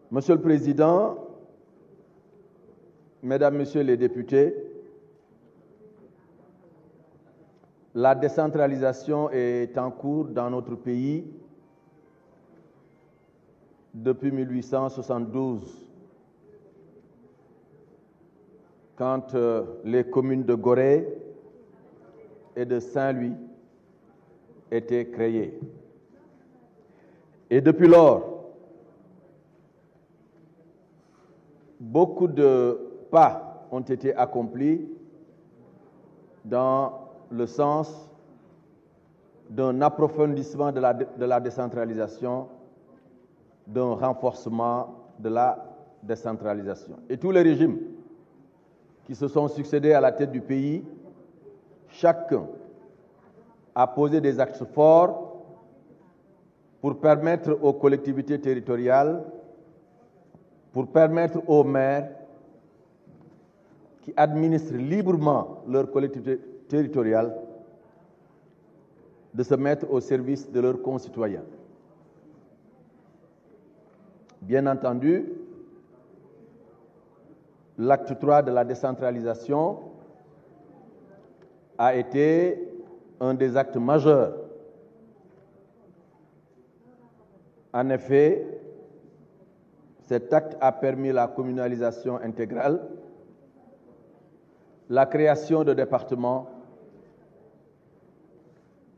Monsieur le Président, Mesdames, Messieurs les députés, la décentralisation est en cours dans notre pays depuis 1872, quand les communes de Gorée et de Saint-Louis étaient créées. Et depuis lors, beaucoup de pas ont été accomplis dans le sens d'un approfondissement de la décentralisation, d'un renforcement de la décentralisation. Et tous les régimes qui se sont succédés à la tête du pays, chacun a posé des axes forts pour permettre aux collectivités territoriales, pour permettre aux maires qui administrent librement leur collectivité territoriale de se mettre au service de leurs concitoyens. Bien entendu, l'acte 3 de la décentralisation a été un des actes majeurs. En effet, cet acte a permis la communalisation intégrale, la création de départements,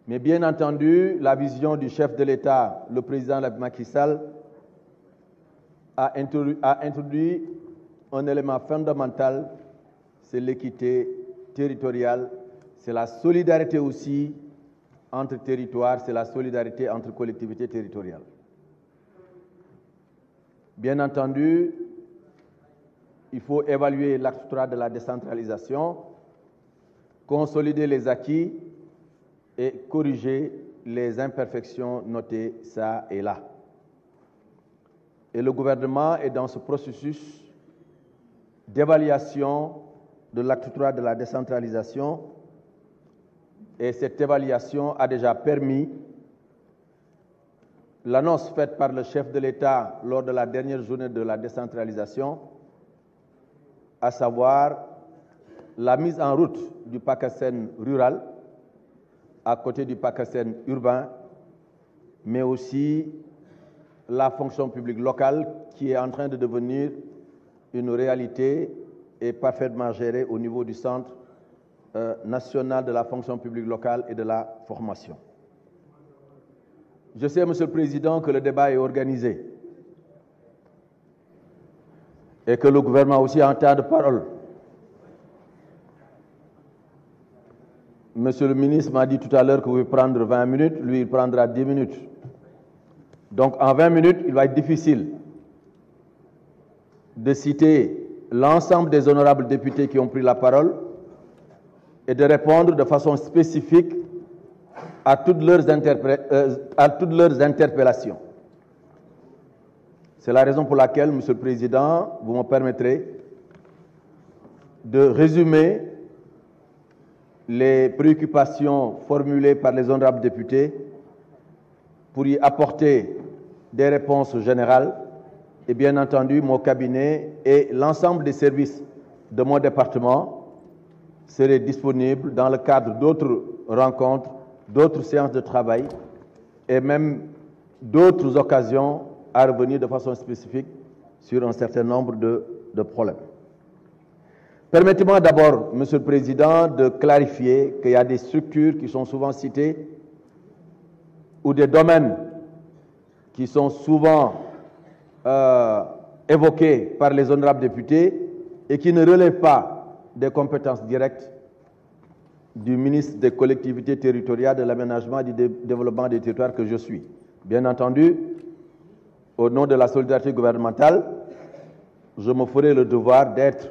mais bien entendu, la vision du chef de l'État, le président Macky Sall, a introduit un élément fondamental, c'est l'équité territoriale, c'est la solidarité aussi entre territoires, c'est la solidarité entre collectivités territoriales. Bien entendu, il faut évaluer l'acte 3 de la décentralisation, consolider les acquis et corriger les imperfections notées ça et là. Et le gouvernement est dans ce processus d'évaluation de l'acte 3 de la décentralisation et cette évaluation a déjà permis l'annonce faite par le chef de l'État lors de la dernière journée de la décentralisation, à savoir la mise en route du PACASEN rural à côté du PACASEN urbain, mais aussi la fonction publique locale qui est en train de devenir une réalité et parfaitement gérée au niveau du Centre national de la fonction publique locale et de la formation. Je sais, Monsieur le Président, que le débat est organisé et que le gouvernement aussi a un temps de parole. Monsieur le ministre m'a dit tout à l'heure que vous pouvez prendre 20 minutes, lui il prendra 10 minutes. Donc en 20 minutes, il va être difficile de citer l'ensemble des honorables députés qui ont pris la parole et de répondre de façon spécifique à toutes leurs interpellations. C'est la raison pour laquelle, Monsieur le Président, vous me permettrez de résumer les préoccupations formulées par les honorables députés pour y apporter des réponses générales et bien entendu mon cabinet et l'ensemble des services de mon département seraient disponibles dans le cadre d'autres rencontres, d'autres séances de travail et même d'autres occasions à revenir de façon spécifique sur un certain nombre de problèmes. Permettez-moi d'abord, Monsieur le Président, de clarifier qu'il y a des structures qui sont souvent citées ou des domaines qui sont souvent évoqués par les honorables députés et qui ne relèvent pas des compétences directes du ministre des collectivités territoriales, de l'aménagement et du développement des territoires que je suis. Bien entendu, au nom de la solidarité gouvernementale, je me ferai le devoir d'être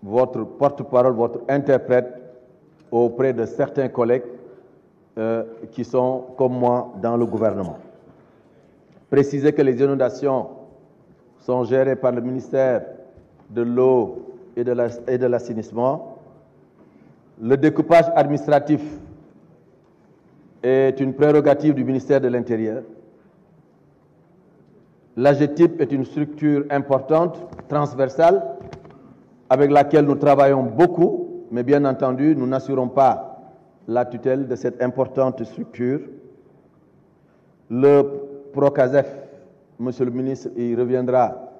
votre porte-parole, votre interprète auprès de certains collègues qui sont comme moi dans le gouvernement. Préciser que les inondations sont gérées par le ministère de l'eau et de l'assainissement. Le découpage administratif est une prérogative du ministère de l'Intérieur. l'AGETIP est une structure importante, transversale, avec laquelle nous travaillons beaucoup, mais bien entendu, nous n'assurons pas la tutelle de cette importante structure. Le PROCASEF, Monsieur le ministre, il reviendra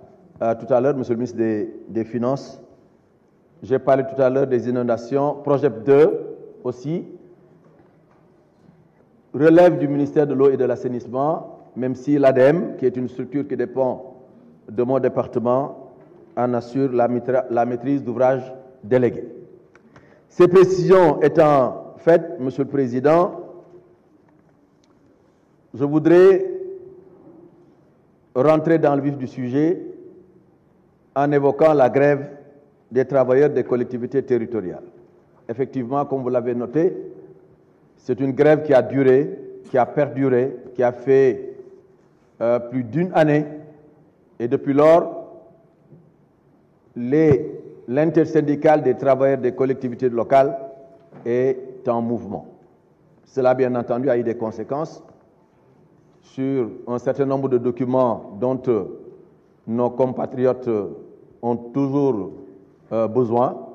tout à l'heure, Monsieur le ministre des Finances. J'ai parlé tout à l'heure des inondations. Projet 2 aussi relève du ministère de l'eau et de l'assainissement, même si l'ADEME, qui est une structure qui dépend de mon département, en assure la maîtrise d'ouvrage déléguée. Ces précisions étant faites, Monsieur le Président, je voudrais rentrer dans le vif du sujet en évoquant la grève des travailleurs des collectivités territoriales. Effectivement, comme vous l'avez noté, c'est une grève qui a duré, qui a perduré, qui a fait plus d'une année. Et depuis lors, l'intersyndicale des travailleurs des collectivités locales est en mouvement. Cela, bien entendu, a eu des conséquences sur un certain nombre de documents dont nos compatriotes ont toujours besoin.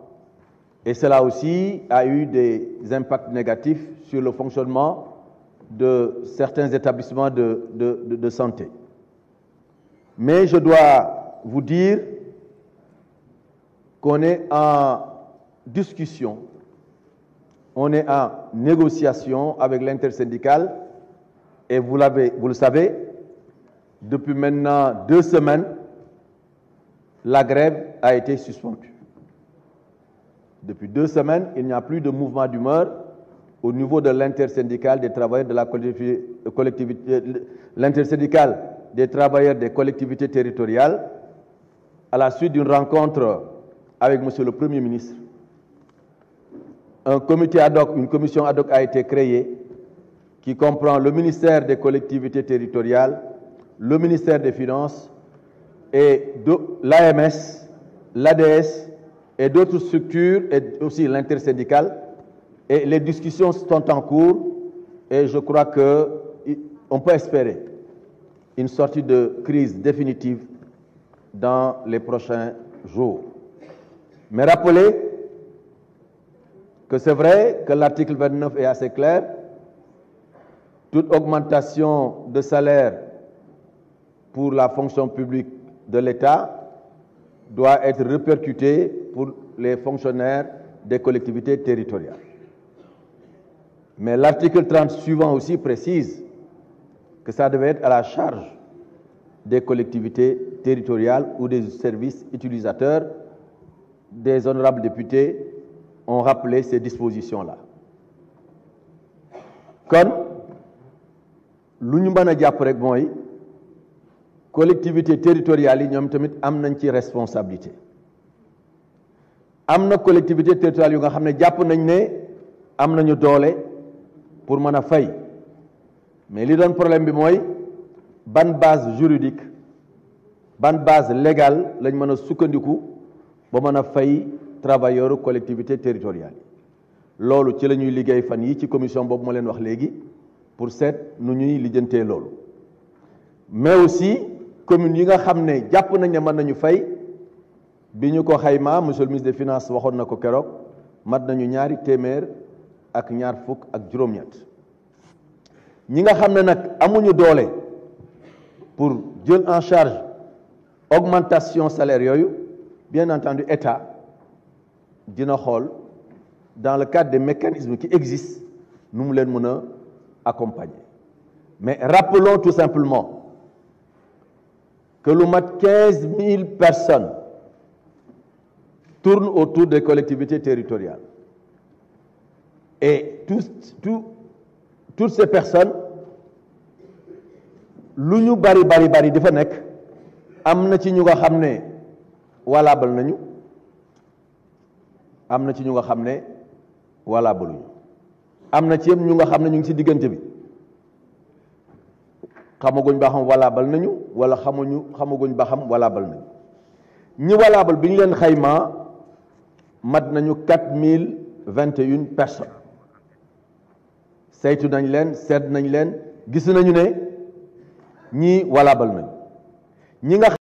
Et cela aussi a eu des impacts négatifs sur le fonctionnement de certains établissements de santé. Mais je dois vous dire qu'on est en discussion, on est en négociation avec l'intersyndicale et vous le savez, depuis maintenant 2 semaines, la grève a été suspendue. Depuis 2 semaines, il n'y a plus de mouvement d'humeur au niveau de l'intersyndicale des travailleurs de la collectivité, l'intersyndicale des travailleurs des collectivités territoriales, à la suite d'une rencontre avec Monsieur le Premier ministre. Un comité ad hoc, une commission ad hoc a été créée qui comprend le ministère des collectivités territoriales, le ministère des Finances et l'AMS, l'ADS et d'autres structures et aussi l'intersyndicale. Et les discussions sont en cours et je crois qu'on peut espérer une sortie de crise définitive dans les prochains jours. Mais rappelez que c'est vrai que l'article 29 est assez clair. Toute augmentation de salaire pour la fonction publique de l'État doit être répercutée pour les fonctionnaires des collectivités territoriales. Mais l'article 30 suivant aussi précise que ça devait être à la charge des collectivités territoriales ou des services utilisateurs. Des honorables députés ont rappelé ces dispositions-là. Kon lu ñu mën a jàpp rek mooy collectivités territoriales yi ñoom tamit am nañ ci responsabilité. Am na collectivités territoriales yu nga xam ne jàpp nañ ne am nañu doole pour mën a fay mais li doon problème bi mooy ban base juridique ban base légale lañ mën a sukkandiku ba mën a fay travailleurs collectivités territoriales yi loolu ci la ñuy liggéey fan yi ci commission boobu ma leen wax léegi pour seet nu ñuy lijjantee loolu mais aussi communes yi nga xam ne jàpp nañ ne mën nañu fay bi ñu ko xaymaa monsieur le ministre des Finances waxoon na ko keroog mat nañu ñaari téeméer ak ñaar fukk ak juróom-ñett ñi nga xam ne nag amuñu doole pour jël en charge augmentation salaire yooyu bien entendu État dina xool dans le cadre des mécanismes qui existent nu mu leen mën a accompagner mais rappelons tout simplement que lu mat 15 000 personnes tournent autour des collectivités territoriales et toutes ces personnes lu ñu bari dafa nekk am na ci ñu nga xam ne valable nañu am na ci ñu nga xam ne valable ñu am na ci yëpp ñu nga xam ne ñu ngi ci diggante bi xamaguñ ba xam valable nañu wala xamaguñ ba xam valable nañu ñi valable bi ñu leen xaymaa mat nañu 4021 personnes saytu nañ leen seet nañ leen gis nañu ne ñii valable nañu ñi nga